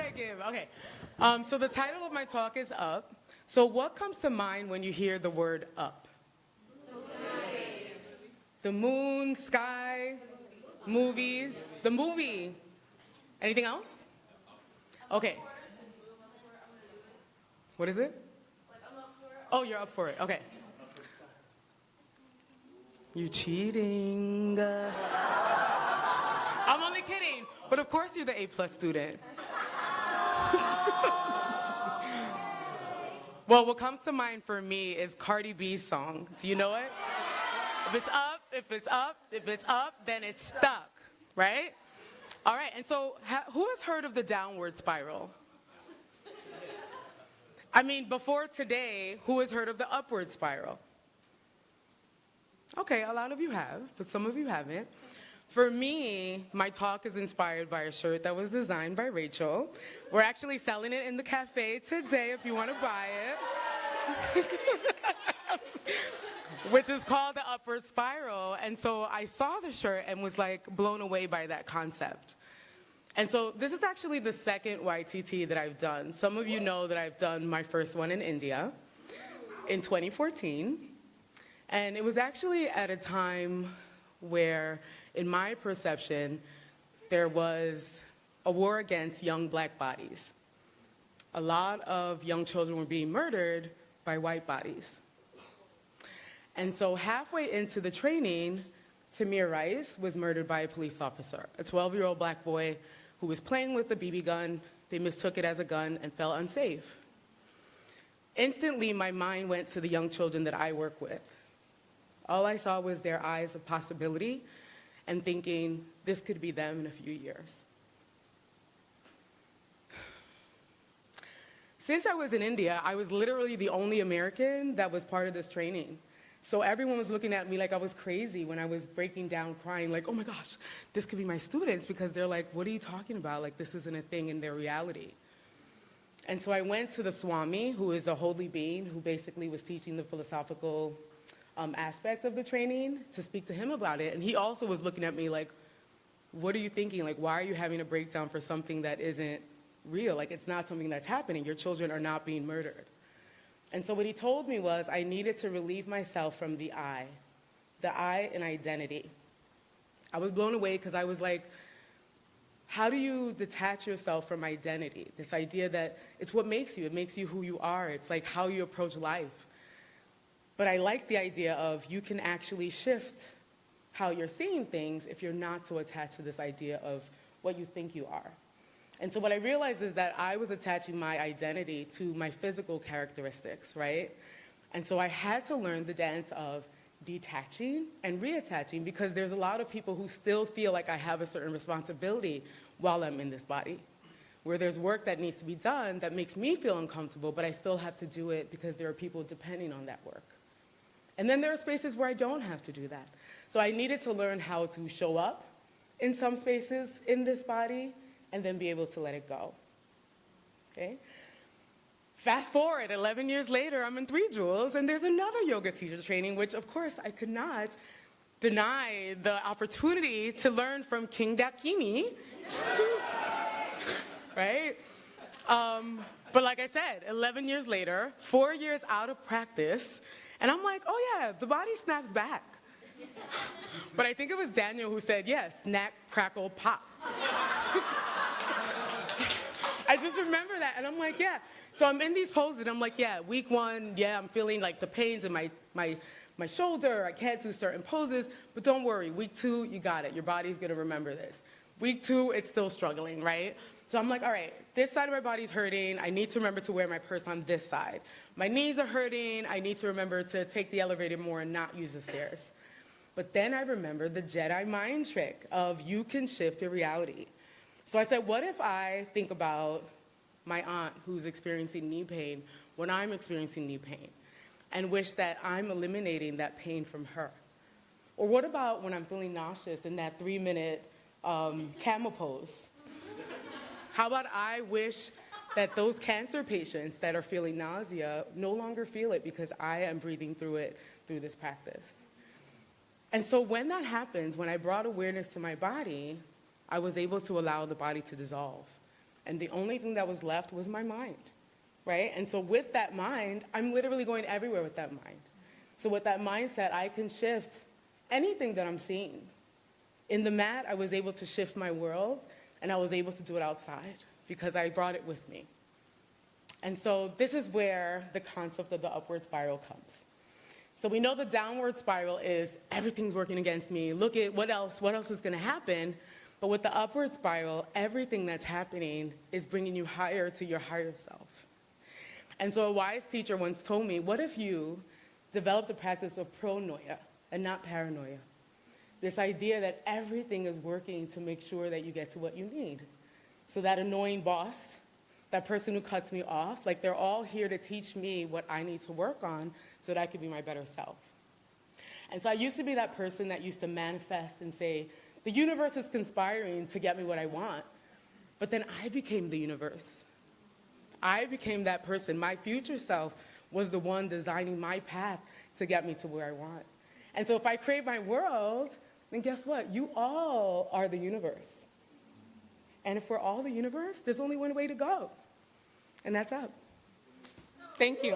I give. Okay. So the title of my talk is Up. So what comes to mind when you hear the word up? The moon, sky, movies, the movie. Anything else? Okay. What is it? Oh, you're up for it. Okay. You cheating. I'm only kidding. But of course you're the A+ student. Well, what comes to mind for me is Cardi B's song. Do you know it? If it's up, if it's up, if it's up, then it's stuck, right? All right, and so who has heard of the downward spiral? I mean, before today, who has heard of the upward spiral? Okay, a lot of you have, but some of you haven't. For me, my talk is inspired by a shirt that was designed by Rachel. We're actually selling it in the cafe today if you want to buy it. Which is called the upward spiral. And so I saw the shirt and was like blown away by that concept. And so this is actually the second YTT that I've done. Some of you know that I've done my first one in India in 2014. And it was actually at a time where, in my perception, there was a war against young black bodies. A lot of young children were being murdered by white bodies. And so halfway into the training, Tamir Rice was murdered by a police officer, a 12-year-old black boy who was playing with a BB gun. They mistook it as a gun and felt unsafe. Instantly, my mind went to the young children that I work with. All I saw was their eyes of possibility and thinking, this could be them in a few years. Since I was in India, I was literally the only American that was part of this training. So everyone was looking at me like I was crazy when I was breaking down crying, like, oh my gosh, this could be my students, because they're like, what are you talking about? Like, this isn't a thing in their reality. And so I went to the Swami, who is a holy being, who basically was teaching the philosophical aspect of the training, to speak to him about it. And he also was looking at me like, what are you thinking? Like, why are you having a breakdown for something that isn't real? Like, it's not something that's happening. Your children are not being murdered. And so what he told me was I needed to relieve myself from the I in identity. I was blown away because I was like, how do you detach yourself from identity? This idea that it's what makes you. It makes you who you are. It's like how you approach life. But I like the idea of you can actually shift how you're seeing things if you're not so attached to this idea of what you think you are. And so what I realized is that I was attaching my identity to my physical characteristics, right? And so I had to learn the dance of detaching and reattaching, because there's a lot of people who still feel like I have a certain responsibility while I'm in this body, where there's work that needs to be done that makes me feel uncomfortable, but I still have to do it because there are people depending on that work. And then there are spaces where I don't have to do that. So I needed to learn how to show up in some spaces in this body and then be able to let it go, okay? Fast forward, 11 years later, I'm in 3 Jewels, and there's another yoga teacher training, which of course I could not deny the opportunity to learn from King Dakini, right? But like I said, 11 years later, 4 years out of practice, and I'm like, oh yeah, the body snaps back. But I think it was Daniel who said, yes, snap, crackle, pop. I just remember that, and I'm like, yeah. So I'm in these poses, and I'm like, yeah, week 1, yeah, I'm feeling like the pains in my shoulder. I can't do certain poses, but don't worry. Week 2, you got it. Your body's going to remember this. Week 2, it's still struggling, right? So I'm like, all right, this side of my body's hurting. I need to remember to wear my purse on this side. My knees are hurting. I need to remember to take the elevator more and not use the stairs. But then I remembered the Jedi mind trick of you can shift your reality. So I said, what if I think about my aunt who's experiencing knee pain when I'm experiencing knee pain, and wish that I'm eliminating that pain from her? Or what about when I'm feeling nauseous in that 3-minute camel pose? How about I wish that those cancer patients that are feeling nausea no longer feel it because I am breathing through it through this practice? And so when that happens, when I brought awareness to my body, I was able to allow the body to dissolve. And the only thing that was left was my mind, right? And so with that mind, I'm literally going everywhere with that mind. So with that mindset, I can shift anything that I'm seeing. In the mat, I was able to shift my world, and I was able to do it outside because I brought it with me. And so this is where the concept of the upward spiral comes. So we know the downward spiral is everything's working against me. Look at what else is going to happen. But with the upward spiral, everything that's happening is bringing you higher to your higher self. And so a wise teacher once told me, what if you developed the practice of pronoia and not paranoia? This idea that everything is working to make sure that you get to what you need. So that annoying boss, that person who cuts me off, like they're all here to teach me what I need to work on so that I can be my better self. And so I used to be that person that used to manifest and say, the universe is conspiring to get me what I want. But then I became the universe. I became that person. My future self was the one designing my path to get me to where I want. And so if I create my world, then guess what? You all are the universe. And if we're all the universe, there's only one way to go. And that's up. Thank you.